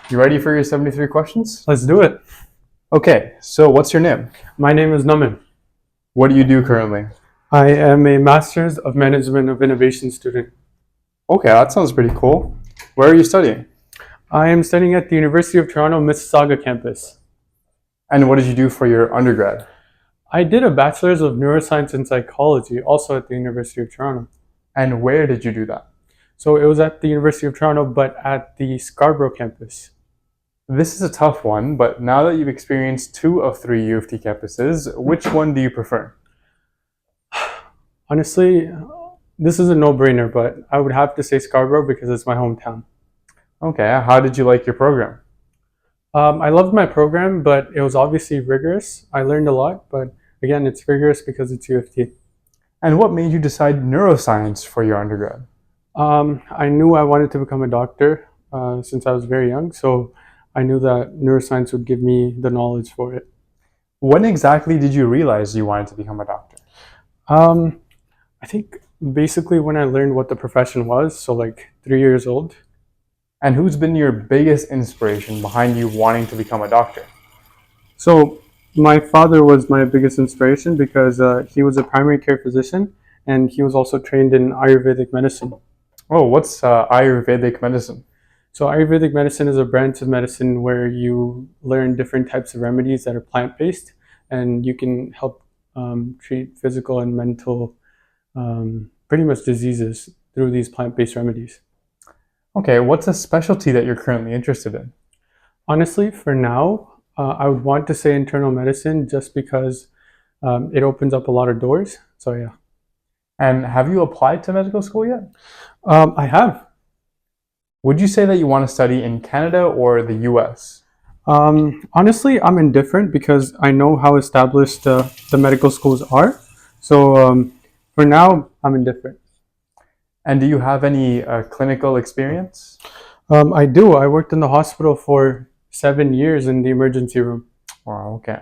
You ready for your 73 questions? Let's do it. Okay, so what's your name? My name is Naman. What do you do currently? I am a Master's of Management of Innovation student. Okay, that sounds pretty cool. Where are you studying? I am studying at the University of Toronto Mississauga campus. And what did you do for your undergrad? I did a Bachelor's of Neuroscience and Psychology also at the University of Toronto. And where did you do that? So it was at the University of Toronto, but at the Scarborough campus. This is a tough one, but now that you've experienced 2 of 3 U of T campuses, which one do you prefer? Honestly, this is a no-brainer, but I would have to say Scarborough because it's my hometown. Okay, how did you like your program? I loved my program, but it was obviously rigorous. I learned a lot, but again, it's rigorous because it's U of T. And what made you decide neuroscience for your undergrad? I knew I wanted to become a doctor since I was very young, so I knew that neuroscience would give me the knowledge for it. When exactly did you realize you wanted to become a doctor? Um, I think basically when I learned what the profession was, so like 3 years old. And who's been your biggest inspiration behind you wanting to become a doctor? So my father was my biggest inspiration because he was a primary care physician and he was also trained in Ayurvedic medicine. Oh, what's Ayurvedic medicine? So Ayurvedic medicine is a branch of medicine where you learn different types of remedies that are plant-based, and you can help treat physical and mental, pretty much diseases through these plant-based remedies. Okay, what's a specialty that you're currently interested in? Honestly, for now, I would want to say internal medicine just because it opens up a lot of doors. So yeah, And have you applied to medical school yet? I have. Would you say that you want to study in Canada or the US? Honestly, I'm indifferent because I know how established the medical schools are. So for now, I'm indifferent. And do you have any clinical experience? I do. I worked in the hospital for 7 years in the emergency room. Wow, okay.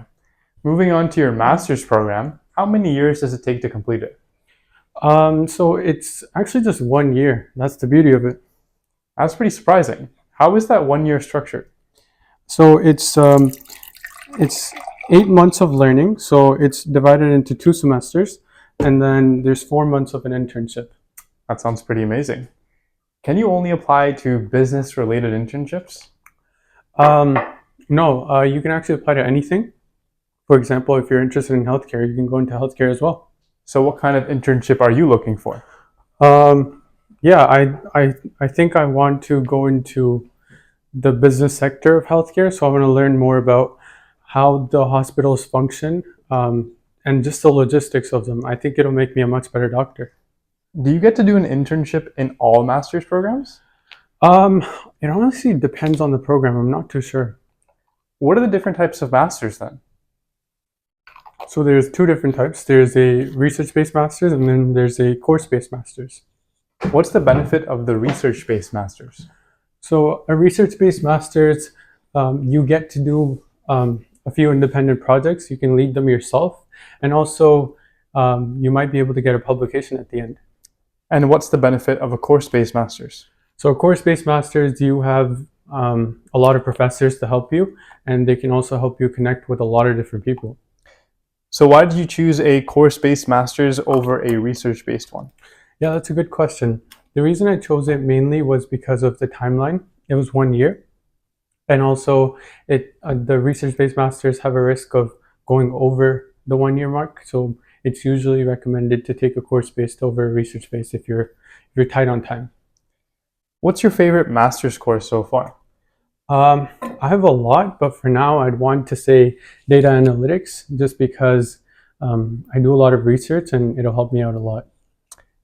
Moving on to your master's program, how many years does it take to complete it? So it's actually just 1 year. That's the beauty of it. That's pretty surprising. How is that 1 year structured? So it's 8 months of learning. So it's divided into 2 semesters, and then there's 4 months of an internship. That sounds pretty amazing. Can you only apply to business related internships? Um, no, you can actually apply to anything. For example, if you're interested in healthcare, you can go into healthcare as well. So, what kind of internship are you looking for? Yeah, I think I want to go into the business sector of healthcare. So I want to learn more about how the hospitals function and just the logistics of them. I think it'll make me a much better doctor. Do you get to do an internship in all master's programs? Um, it honestly depends on the program. I'm not too sure. What are the different types of masters then? So there's two different types. There's a research-based master's and then there's a course-based master's. What's the benefit of the research based masters? So a research-based master's, you get to do a few independent projects. You can lead them yourself, and also you might be able to get a publication at the end. And what's the benefit of a course based masters? So a course-based master's, you have a lot of professors to help you, and they can also help you connect with a lot of different people. So, why did you choose a course based masters over a research based one? Yeah, that's a good question. The reason I chose it mainly was because of the timeline. It was 1 year, and also the research-based masters have a risk of going over the 1 year mark. So it's usually recommended to take a course-based over a research-based if you're tight on time. What's your favorite master's course so far? I have a lot, but for now, I'd want to say data analytics, just because I do a lot of research and it'll help me out a lot.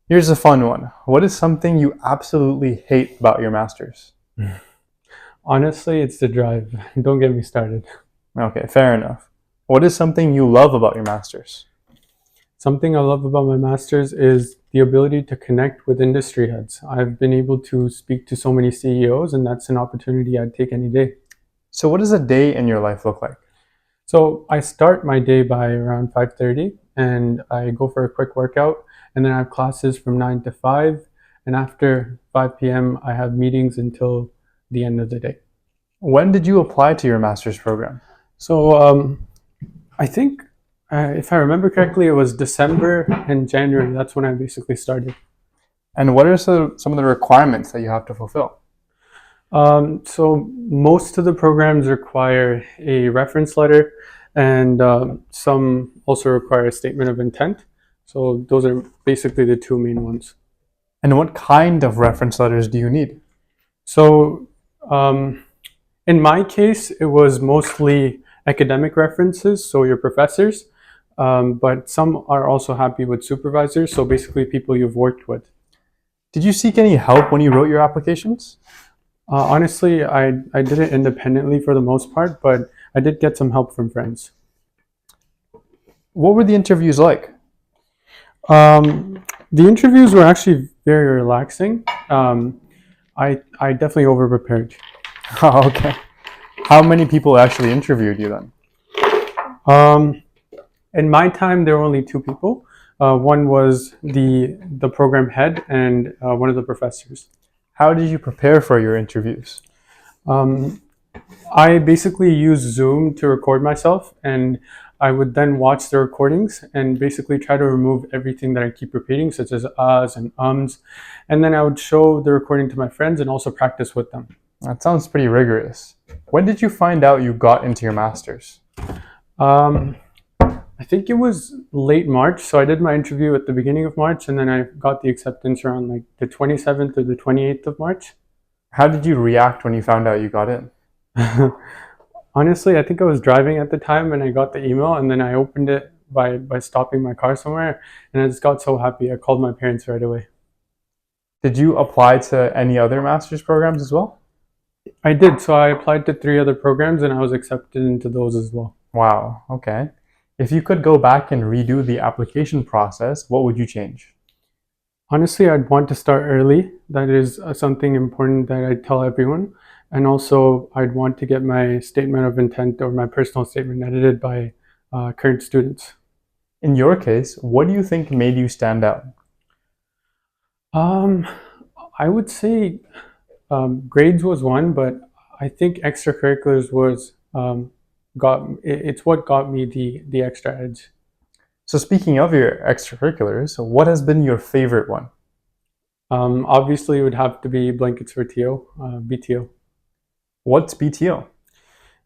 Here's a fun one. What is something you absolutely hate about your master's? Honestly, it's the drive. Don't get me started. Okay, fair enough. What is something you love about your master's? Something I love about my master's is the ability to connect with industry heads. I've been able to speak to so many CEOs, and that's an opportunity I'd take any day. So, what does a day in your life look like? So I start my day by around 5:30, and I go for a quick workout, and then I have classes from 9 to 5, and after 5 p.m. I have meetings until the end of the day. When did you apply to your master's program? So I think, if I remember correctly, it was December and January. That's when I basically started. And what are some of the requirements that you have to fulfill? So most of the programs require a reference letter, and some also require a statement of intent. So those are basically the two main ones. And what kind of reference letters do you need? So in my case, it was mostly academic references, so your professors, but some are also happy with supervisors, so basically people you've worked with. Did you seek any help when you wrote your applications? Honestly, I did it independently for the most part, but I did get some help from friends. What were the interviews like? The interviews were actually very relaxing. I definitely over prepared. Oh, okay. How many people actually interviewed you then? In my time, there were only two people. One was the program head and one of the professors. How did you prepare for your interviews? Um, I basically used Zoom to record myself, and I would then watch the recordings and basically try to remove everything that I keep repeating, such as uhs and ums. And then I would show the recording to my friends and also practice with them. That sounds pretty rigorous. When did you find out you got into your master's? I think it was late March. So I did my interview at the beginning of March, and then I got the acceptance around like the 27th or the 28th of March. How did you react when you found out you got in? Honestly, I think I was driving at the time and I got the email, and then I opened it by stopping my car somewhere, and I just got so happy. I called my parents right away. Did you apply to any other master's programs as well? I did. So I applied to three other programs and I was accepted into those as well. Wow, okay. If you could go back and redo the application process, what would you change? Honestly, I'd want to start early. That is something important that I tell everyone. And also, I'd want to get my statement of intent or my personal statement edited by current students. In your case, what do you think made you stand out? Um, I would say grades was one, but I think extracurriculars was it's what got me the extra edge. So speaking of your extracurriculars, what has been your favorite one? Obviously, it would have to be blankets for TO, BTO. What's BTO?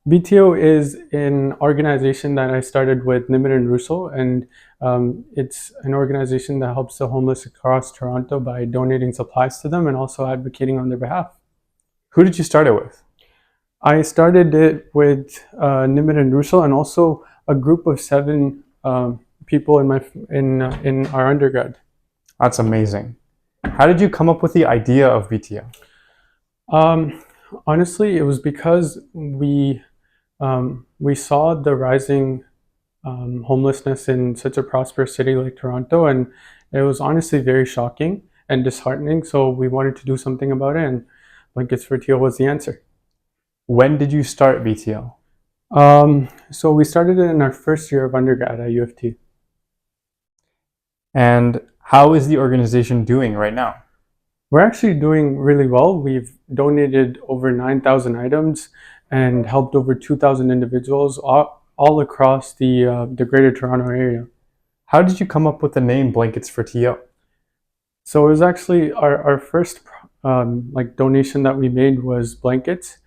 BTO is an organization that I started with Nimit and Russo, and it's an organization that helps the homeless across Toronto by donating supplies to them and also advocating on their behalf. Who did you start it with? I started it with Nimit and Russo, and also a group of seven people in our undergrad. That's amazing. How did you come up with the idea of BTO? Honestly, it was because we saw the rising homelessness in such a prosperous city like Toronto, and it was honestly very shocking and disheartening. So we wanted to do something about it, and Blankets for TO was the answer. When did you start BTO? So we started it in our first year of undergrad at U of T. And how is the organization doing right now? We're actually doing really well. We've donated over 9,000 items and helped over 2,000 individuals all across the Greater Toronto area. How did you come up with the name Blankets for TO? So it was actually our first donation that we made was blankets,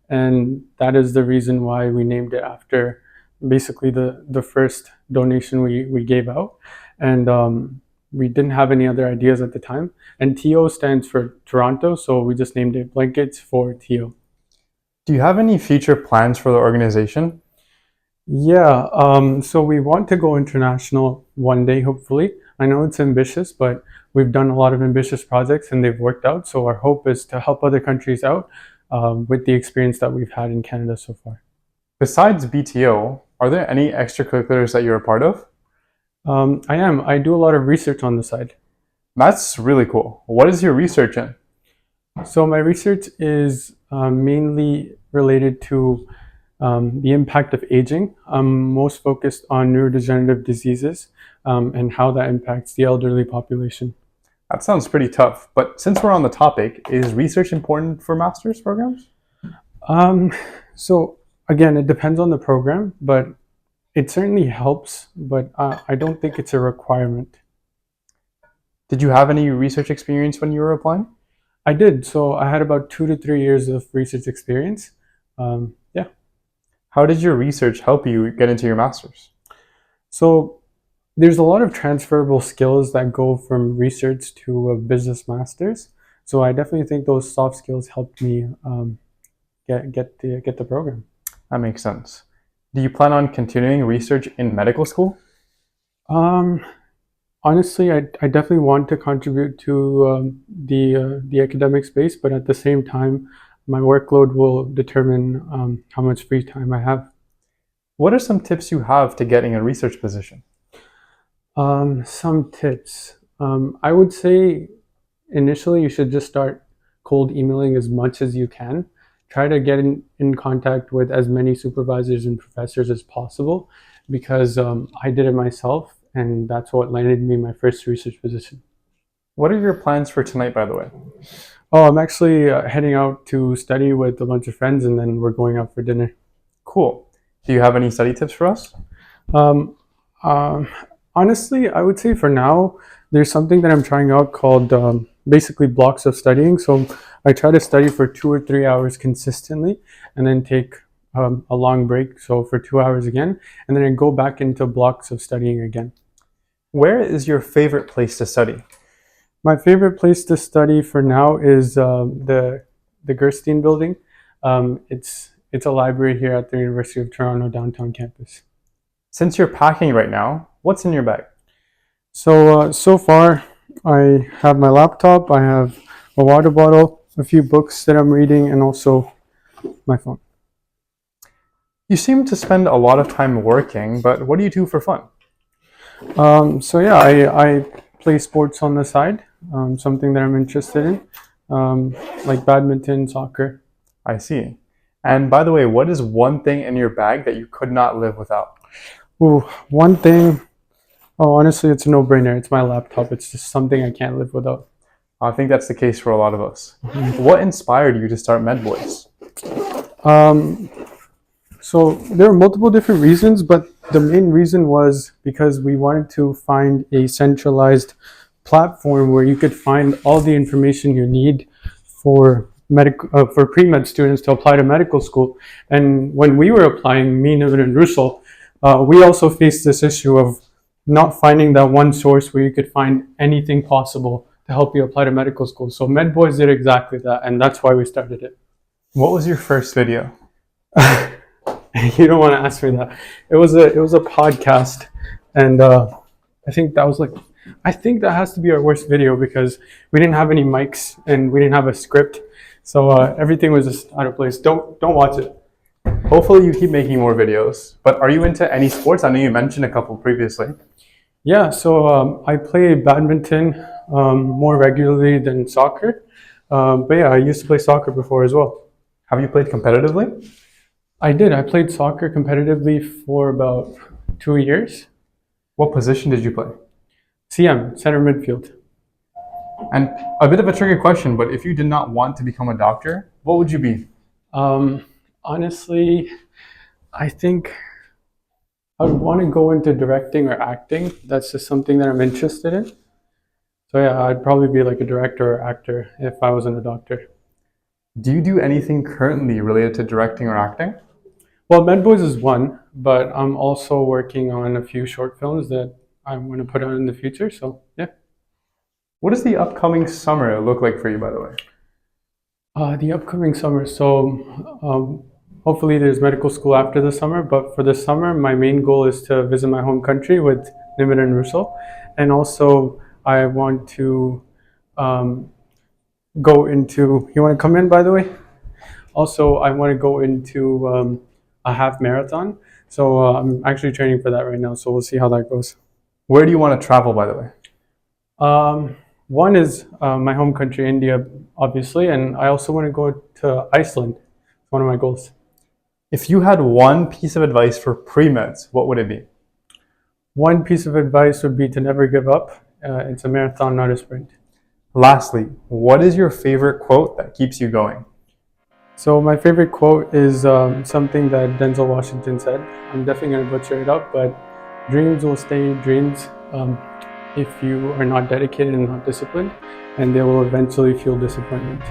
and that is the reason why we named it after basically the first donation we gave out. And we didn't have any other ideas at the time. And TO stands for Toronto, so we just named it Blankets for TO. Do you have any future plans for the organization? Yeah, so we want to go international one day, hopefully. I know it's ambitious, but we've done a lot of ambitious projects and they've worked out. So our hope is to help other countries out with the experience that we've had in Canada so far. Besides BTO, are there any extracurriculars that you're a part of? I am. I do a lot of research on the side. That's really cool. What is your research in? So my research is mainly related to the impact of aging. I'm most focused on neurodegenerative diseases and how that impacts the elderly population. That sounds pretty tough, but since we're on the topic, is research important for master's programs? Um, so again, it depends on the program, but it certainly helps, but I don't think it's a requirement. Did you have any research experience when you were applying? I did. So I had about 2 to 3 years of research experience. Yeah. How did your research help you get into your master's? So there's a lot of transferable skills that go from research to a business master's. So I definitely think those soft skills helped me get the program. That makes sense. Do you plan on continuing research in medical school? Um, Honestly, I definitely want to contribute to the academic space, but at the same time, my workload will determine how much free time I have. What are some tips you have to getting a research position? Some tips. I would say initially you should just start cold emailing as much as you can. Try to get in contact with as many supervisors and professors as possible because I did it myself and that's what landed me my first research position. What are your plans for tonight, by the way? Oh, I'm actually heading out to study with a bunch of friends and then we're going out for dinner. Cool. Do you have any study tips for us? Um, um, Honestly, I would say for now, there's something that I'm trying out called basically blocks of studying. So I try to study for 2 or 3 hours consistently and then take a long break. So for 2 hours again, and then I go back into blocks of studying again. Where is your favorite place to study? My favorite place to study for now is the Gerstein building. It's a library here at the University of Toronto downtown campus. Since you're packing right now, what's in your bag? So far, I have my laptop, I have a water bottle, a few books that I'm reading, and also my phone. You seem to spend a lot of time working, but what do you do for fun? So yeah, I play sports on the side, something that I'm interested in, like badminton, soccer. I see. And by the way, what is one thing in your bag that you could not live without? Ooh, one thing. Oh, honestly, it's a no-brainer. It's my laptop. It's just something I can't live without. I think that's the case for a lot of us. What inspired you to start MedBoys? Um, so there are multiple different reasons, but the main reason was because we wanted to find a centralized platform where you could find all the information you need for for pre-med students to apply to medical school. And when we were applying, me, Niven, and Russell, we also faced this issue of not finding that one source where you could find anything possible to help you apply to medical school. So MedBoys did exactly that, and that's why we started it. What was your first video? You don't want to ask me that. It was a podcast, and I think that has to be our worst video because we didn't have any mics and we didn't have a script, so everything was just out of place. Don't watch it. Hopefully you keep making more videos. But are you into any sports? I know you mentioned a couple previously. Yeah, so I play badminton more regularly than soccer, but yeah, I used to play soccer before as well. Have you played competitively? I did. I played soccer competitively for about 2 years. What position did you play? CM, center midfield. And a bit of a tricky question, but if you did not want to become a doctor, what would you be? Honestly, I think I would want to go into directing or acting. That's just something that I'm interested in. So yeah, I'd probably be like a director or actor if I wasn't a doctor. Do you do anything currently related to directing or acting? Well, MedBoys is one, but I'm also working on a few short films that I'm going to put out in the future. So yeah. What does the upcoming summer look like for you, by the way? The upcoming summer. So hopefully there's medical school after the summer, but for the summer, my main goal is to visit my home country with Nimin and Russell. And also I want to go into, you want to come in, by the way? Also, I want to go into a half marathon. So I'm actually training for that right now. So we'll see how that goes. Where do you want to travel, by the way? One is my home country, India, obviously, and I also want to go to Iceland. It's one of my goals. If you had one piece of advice for pre-meds, what would it be? One piece of advice would be to never give up. It's a marathon, not a sprint. Lastly, what is your favorite quote that keeps you going? So my favorite quote is something that Denzel Washington said. I'm definitely going to butcher it up, but dreams will stay dreams if you are not dedicated and not disciplined, and they will eventually feel disappointment.